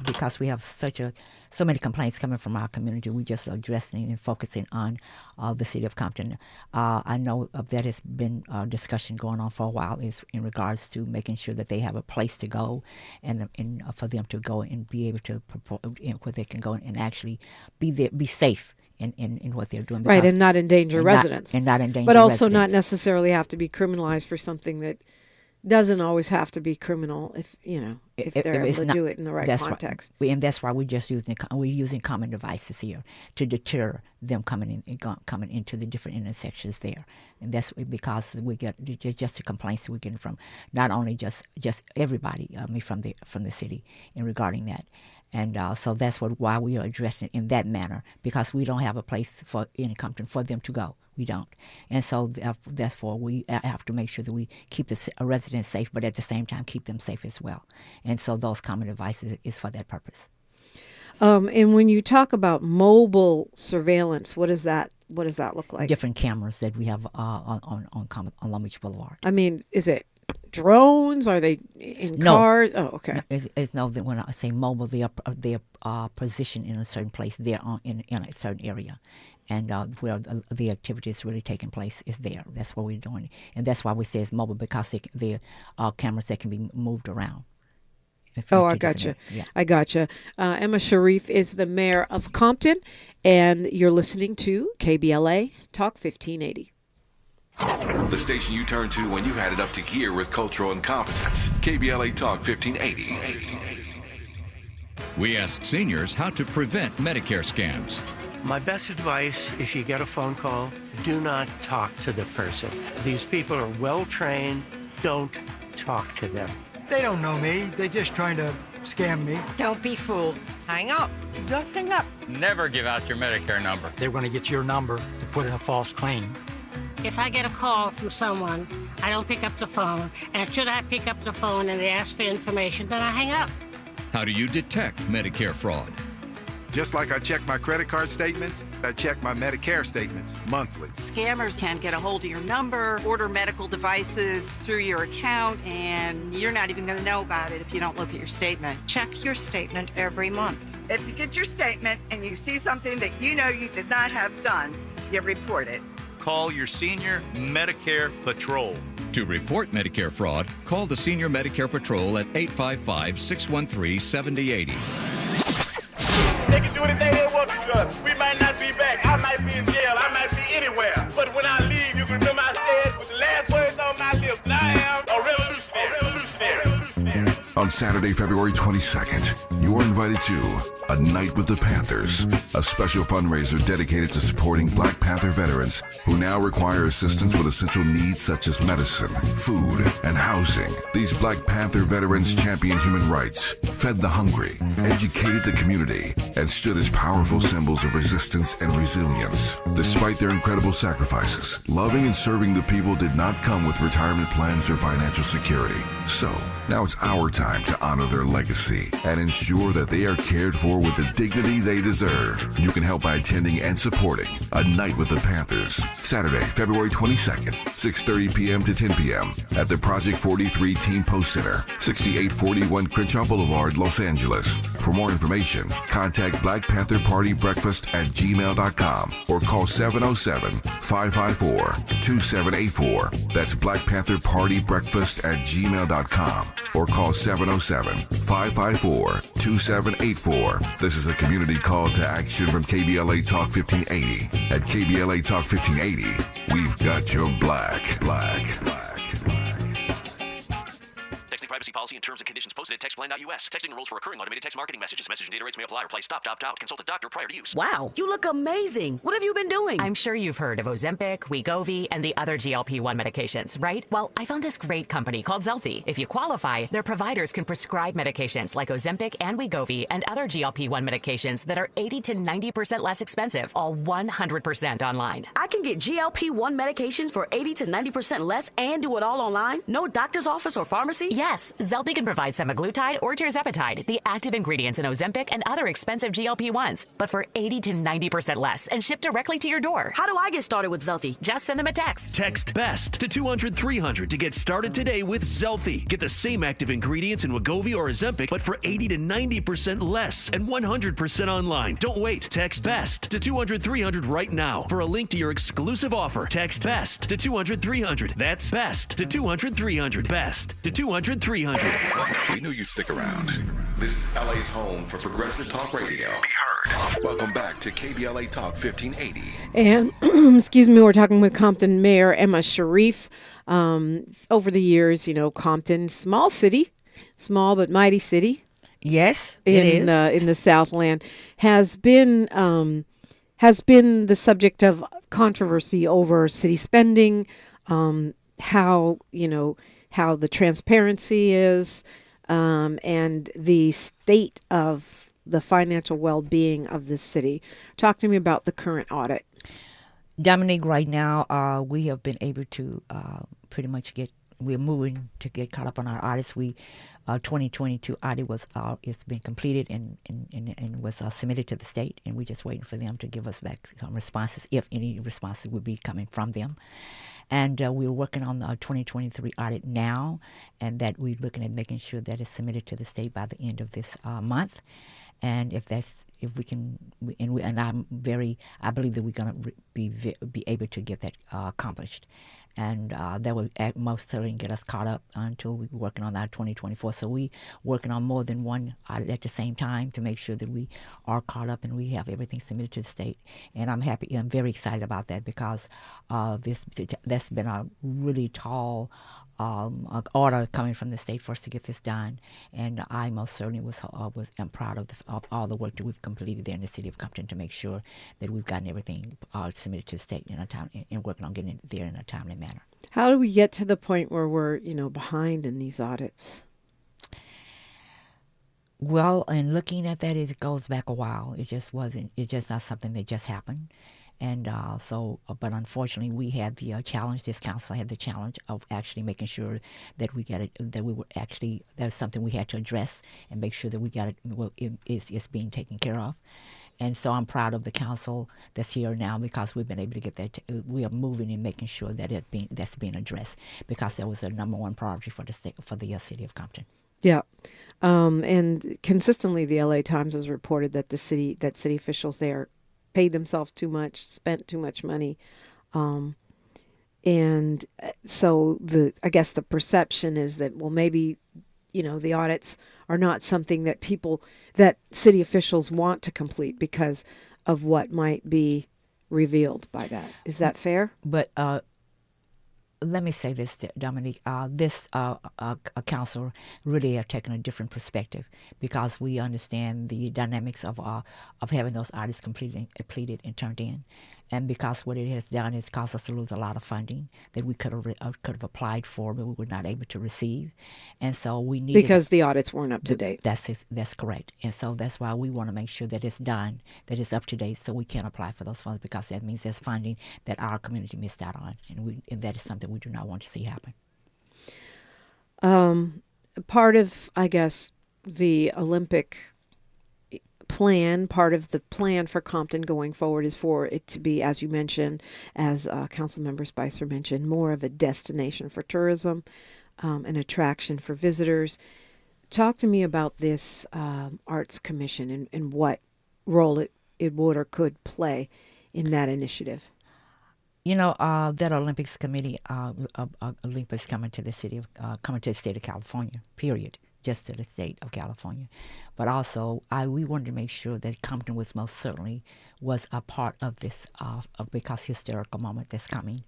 because we have so many complaints coming from our community, we just addressing and focusing on the city of Compton. I know that has been a discussion going on for a while, is in regards to making sure that they have a place to go, and for them to go and be able to where they can go and actually be safe. In what they're doing, right, and not endanger residents, but also not necessarily have to be criminalized for something that doesn't always have to be criminal if they're able to do it in the right context. Right. And that's why we're using common devices here to deter them coming into the different intersections there, and that's because we get just the complaints that we're getting from not only just everybody, from the city in regarding that. And so that's why we are addressing it in that manner, because we don't have a place in Compton for them to go. We don't. And so therefore we have to make sure that we keep the residents safe, but at the same time keep them safe as well. And so those common devices is for that purpose. And when you talk about mobile surveillance, what does that look like? Different cameras that we have on Long Beach Boulevard. I mean, is it drones? Are they in cars? Oh, okay. No, when I say mobile, they are positioned in a certain place. They're in a certain area, and where the activity is really taking place is there. That's what we're doing, and that's why we say it's mobile, because they are cameras that can be moved around. Oh, I gotcha. Yeah. I gotcha. Emma Sharif is the mayor of Compton, and you're listening to KBLA Talk 1580. The station you turn to when you've had it up to gear with cultural incompetence. KBLA Talk 1580. We asked seniors how to prevent Medicare scams. My best advice, if you get a phone call, do not talk to the person. These people are well trained. Don't talk to them. They don't know me. They're just trying to scam me. Don't be fooled. Hang up. Just hang up. Never give out your Medicare number. They're going to get your number to put in a false claim. If I get a call from someone, I don't pick up the phone. And should I pick up the phone and they ask for information, then I hang up. How do you detect Medicare fraud? Just like I check my credit card statements, I check my Medicare statements monthly. Scammers can get a hold of your number, order medical devices through your account, and you're not even going to know about it if you don't look at your statement. Check your statement every month. If you get your statement and you see something that you know you did not have done, you report it. Call your Senior Medicare Patrol. To report Medicare fraud, call the Senior Medicare Patrol at 855-613-7080. They can do anything they want to us. We might not be back. I might be in jail. I might be anywhere. But when I leave, you can remember I said with the last words on my lips, and I am a revolutionary. On Saturday, February 22nd, you are invited to A Night with the Panthers, a special fundraiser dedicated to supporting Black Panther veterans who now require assistance with essential needs such as medicine, food, and housing. These Black Panther veterans championed human rights, fed the hungry, educated the community, and stood as powerful symbols of resistance and resilience. Despite their incredible sacrifices, loving and serving the people did not come with retirement plans or financial security. So, now it's our time to honor their legacy and ensure that they are cared for with the dignity they deserve. You can help by attending and supporting A Night with the Panthers, Saturday, February 22nd, 6:30 p.m. to 10 p.m. at the Project 43 Team Post Center, 6841 Crenshaw Boulevard, Los Angeles. For more information, contact Black Panther Party Breakfast at gmail.com or call 707-554-2784. That's Black Panther Party Breakfast at gmail.com or call 707-554-2784. This is a community call to action from KBLA Talk 1580. At KBLA Talk 1580, we've got your black. Texting privacy policy and terms and conditions posted at textplan.us. Texting rules for recurring automated text marketing messages. Message and data rates may apply. Reply stop, opt out. Consult a doctor prior to use. Wow, you look amazing. What have you been doing? I'm sure you've heard of Ozempic, Wegovy, and the other GLP-1 medications, right? Well, I found this great company called Zelfie. If you qualify, their providers can prescribe medications like Ozempic and Wegovy and other GLP-1 medications that are 80 to 90% less expensive, all 100% online. I can get GLP-1 medications for 80 to 90% less and do it all online? No doctor's office or pharmacy? Yes, Zelty can provide semaglutide or tirzepatide, the active ingredients in Ozempic and other expensive GLP-1s, but for 80 to 90% less and shipped directly to your door. How do I get started with Zelty? Just send them a text. Text BEST to 200-300 to get started today with Zelty. Get the same active ingredients in Wegovy or Ozempic, but for 80 to 90% less and 100% online. Don't wait. Text BEST to 200-300 right now for a link to your exclusive offer. Text BEST to 200-300. That's BEST to 200-300. BEST to 200-300. We knew you'd stick around. This is LA's home for progressive talk radio. Be heard. Welcome back to KBLA Talk 1580. And, excuse me, we're talking with Compton Mayor Emma Sharif. Over the years, Compton, small city, small but mighty city. Yes, it is. In the Southland, has been the subject of controversy over city spending, how the transparency is, and the state of the financial well-being of the city. Talk to me about the current audit. Dominique, right now, we have been able to pretty much we're moving to get caught up on our audits. 2022 audit it's been completed and was submitted to the state, and we're just waiting for them to give us back some responses, if any responses would be coming from them. And we're working on the 2023 audit now, and that we're looking at making sure that it's submitted to the state by the end of this month. And I believe that we're going to be able to get that accomplished. And that will most certainly get us caught up until we're working on our 2024. So we working on more than one audit at the same time to make sure that we are caught up and we have everything submitted to the state. And I'm very excited about that, because that's been a really tall order coming from the state for us to get this done. And I most certainly am proud of all the work that we've completed there in the City of Compton to make sure that we've gotten everything submitted to the state in a time, and working on getting it there in a timely manner. How do we get to the point where we're, behind in these audits? Well, in looking at that, it goes back a while. It's just not something that just happened. And but unfortunately, we had the challenge. This council had the challenge of actually making sure that we get it. That's something we had to address and make sure that we got it. It's being taken care of. And so I'm proud of the council that's here now, because we've been able to get that. We are moving and making sure that that's being addressed, because that was a number one priority for the City of Compton. Yeah. And consistently, the LA Times has reported that city officials there paid themselves too much, spent too much money. And so I guess the perception is that, well, maybe, the audits are not something that city officials want to complete because of what might be revealed by that. Is that fair? But let me say this, Dominique. This council really have taken a different perspective, because we understand the dynamics of having those audits completed and turned in, and because what it has done is caused us to lose a lot of funding that we could have applied for, but we were not able to receive, and so we need because the audits weren't up to date. That's correct, and so that's why we want to make sure that it's done, that it's up to date, so we can apply for those funds, because that means there's funding that our community missed out on, and that is something we do not want to see happen. Part of, I guess, the Olympic plan, part of the plan for Compton going forward is for it to be, as you mentioned, as Councilmember Spicer mentioned, more of a destination for tourism, an attraction for visitors. Talk to me about this Arts Commission and what role it would or could play in that initiative. That Olympics committee, Olympics coming to the state of California, period, just to the state of California. But also, we wanted to make sure that Compton was most certainly was a part of this, because historical moment that's coming.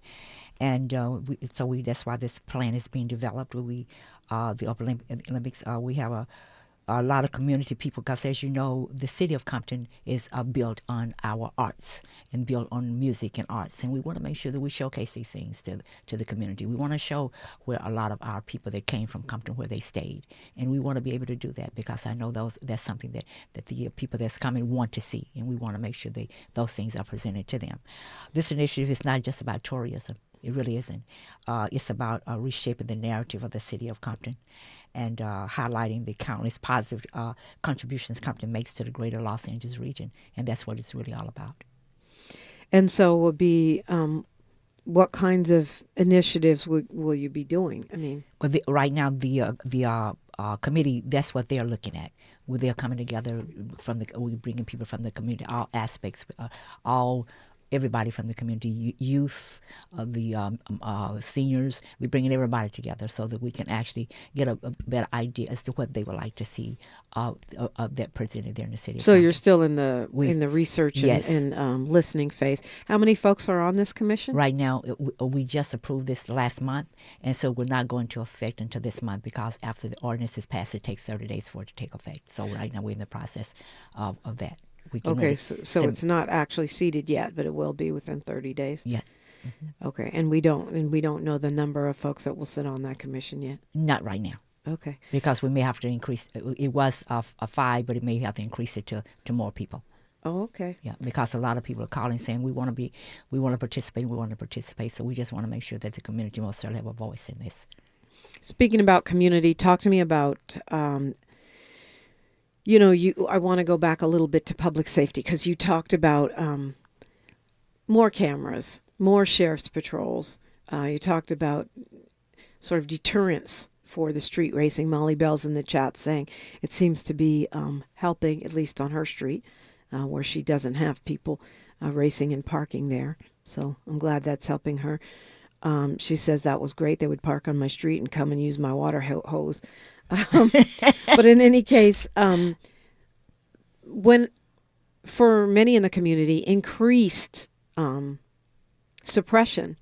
And that's why this plan is being developed. The Olympics, we have a lot of community people, because as you know, the city of Compton is built on our arts and built on music and arts, and we want to make sure that we showcase these things to the community. We want to show where a lot of our people that came from Compton, where they stayed, and we want to be able to do that, because I know that's something that the people that's coming want to see, and we want to make sure those things are presented to them. This initiative is not just about tourism. It really isn't. It's about reshaping the narrative of the city of Compton and highlighting the countless positive contributions Compton makes to the greater Los Angeles region. And that's what it's really all about. And so will be what kinds of initiatives will you be doing? I mean, well, right now the committee, that's what they're looking at. Where they're coming together we're bringing people from the community, all aspects, everybody from the community, youth, the seniors. We're bringing everybody together so that we can actually get a better idea as to what they would like to see that presented there in the city. So you're still in the research yes. and listening phase. How many folks are on this commission? Right now, we just approved this last month, and so we're not going to effect until this month because after the ordinance is passed, it takes 30 days for it to take effect. So right now we're in the process of that. Okay, so it's not actually seated yet, but it will be within 30 days. Yeah. Mm-hmm. Okay, and we don't know the number of folks that will sit on that commission yet. Not right now. Okay. Because we may have to increase. It was a 5, but it may have to increase it to more people. Oh, okay. Yeah, because a lot of people are calling saying we want to participate. So we just want to make sure that the community will certainly have a voice in this. Speaking about community, talk to me about. I want to go back a little bit to public safety because you talked about more cameras, more sheriff's patrols. You talked about sort of deterrence for the street racing. Molly Bell's in the chat saying it seems to be helping, at least on her street, where she doesn't have people racing and parking there. So I'm glad that's helping her. She says that was great. They would park on my street and come and use my water hose. But in any case, when for many in the community, increased suppression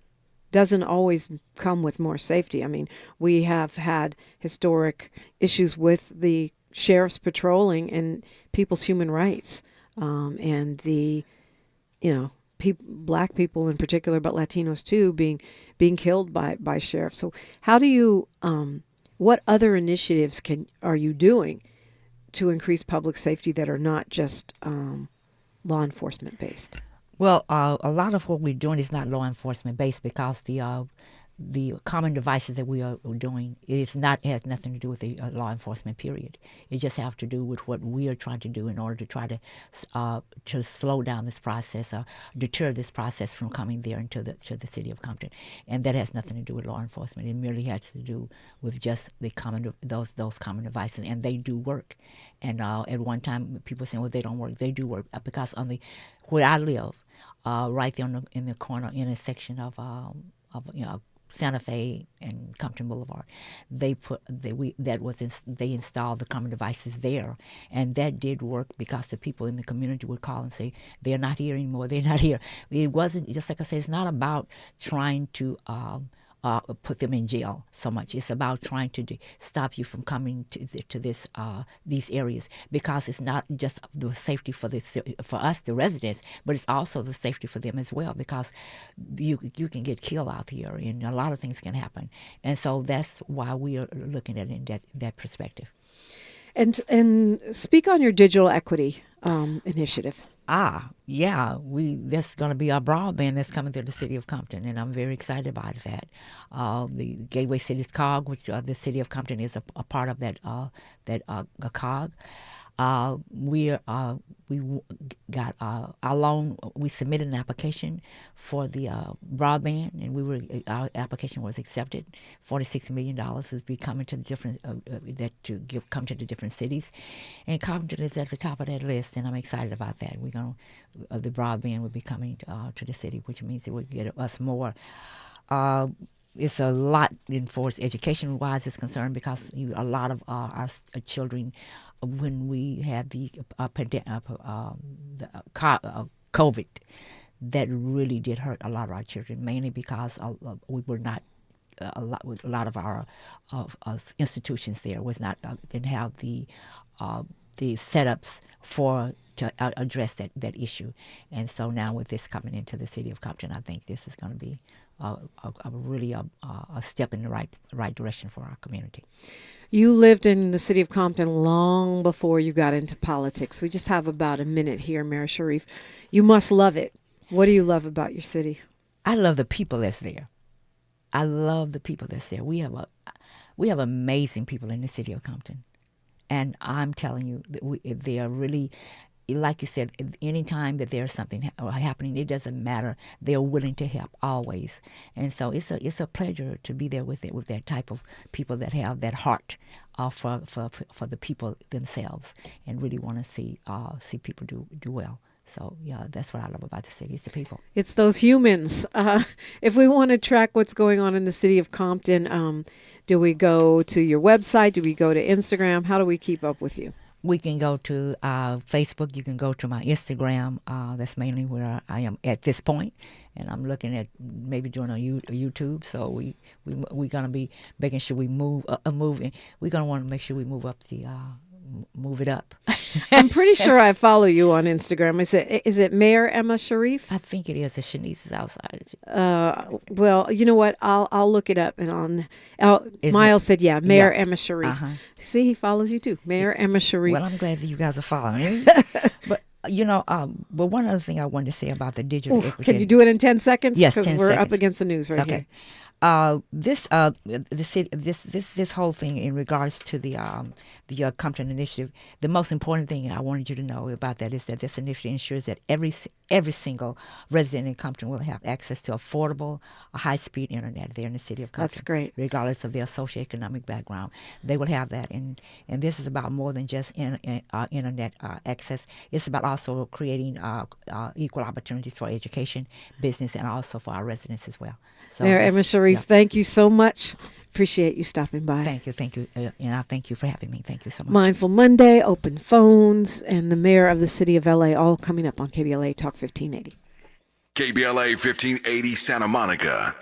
doesn't always come with more safety. I mean, we have had historic issues with the sheriff's patrolling and people's human rights, and the, black people in particular, but Latinos too, being killed by sheriffs. So how do you what other initiatives are you doing to increase public safety that are not just law enforcement based? Well, a lot of what we're doing is not law enforcement based because the common devices that we are doing has nothing to do with the law enforcement period. It just has to do with what we are trying to do in order to try to slow down this process or deter this process from coming there into the city of Compton. And that has nothing to do with law enforcement. It merely has to do with just the those common devices, and they do work. And at one time, people saying, well, they don't work. They do work because where I live, right there in the corner intersection of Santa Fe and Compton Boulevard, they installed the common devices there, and that did work because the people in the community would call and say they're not here anymore. They're not here. It wasn't, just like I said, it's not about trying to put them in jail so much. It's about trying to stop you from coming to these areas, because it's not just the safety for us, the residents, but it's also the safety for them as well, because you can get killed out here, and a lot of things can happen. And so that's why we are looking at it in that perspective. And speak on your digital equity initiative. Yeah, that's going to be our broadband that's coming through the city of Compton, and I'm very excited about that. The Gateway Cities COG, which the city of Compton is a part of that COG. We got our loan. We submitted an application for the broadband, and our application was accepted. $46 million is be coming to the different come to the different cities, and Compton is at the top of that list, and I'm excited about that. We're going the broadband will be coming to the city, which means it will get us more. It's a lot in force education-wise is concerned, because a lot of our children, when we had the COVID, that really did hurt a lot of our children, mainly because we were not a lot of our institutions there didn't have the setups to address that issue. And so now with this coming into the city of Compton, I think this is going to be really a step in the right direction for our community. You lived in the city of Compton long before you got into politics. We just have about a minute here, Mayor Sharif. You must love it. What do you love about your city? I love the people that's there. I love the people that's there. We have amazing people in the city of Compton. And I'm telling you, they are really, like you said, anytime that there's something happening, it doesn't matter. They're willing to help always. And so it's a pleasure to be there with that type of people that have that heart for the people themselves and really want to see people do well. So, yeah, that's what I love about the city. It's the people. It's those humans. If we want to track what's going on in the city of Compton, do we go to your website? Do we go to Instagram? How do we keep up with you? We can go to Facebook. You can go to my Instagram. That's mainly where I am at this point. And I'm looking at maybe doing a YouTube. So we're going to be making sure we move. We're going to want to make sure we move it up. I'm pretty sure I follow you on Instagram. Is it Mayor Emma Sharif? I think it is. Shanice is outside. Well, you know what? I'll look it up. And Miles said, Mayor Emma Sharif. Uh-huh. See, he follows you too. Mayor Emma Sharif. Well, I'm glad that you guys are following. But but one other thing I wanted to say about the digital equity. Can you do it in 10 seconds? Yes, 10 seconds. Because we're up seconds. against the news right here. This whole thing in regards to the Compton initiative, the most important thing I wanted you to know about that is that this initiative ensures that every single resident in Compton will have access to affordable, high-speed internet there in the city of Compton. That's great. Regardless of their socioeconomic background, they will have that. And this is about more than just internet access. It's about also creating equal opportunities for education, business, and also for our residents as well. So Mayor Emma Sharif, thank you so much. Appreciate you stopping by. Thank you. And I thank you for having me. Thank you so much. Mindful Monday, open phones, and the mayor of the city of LA, all coming up on KBLA Talk 1580. KBLA 1580 Santa Monica.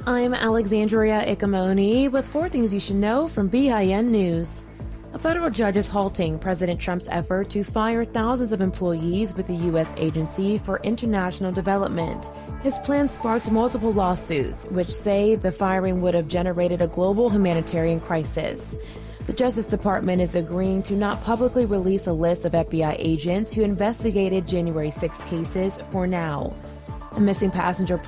I'm Alexandria Icamoni with 4 things you should know from BIN News. A federal judge is halting President Trump's effort to fire thousands of employees with the U.S. Agency for International Development. His plan sparked multiple lawsuits, which say the firing would have generated a global humanitarian crisis. The Justice Department is agreeing to not publicly release a list of FBI agents who investigated January 6 cases for now. A missing passenger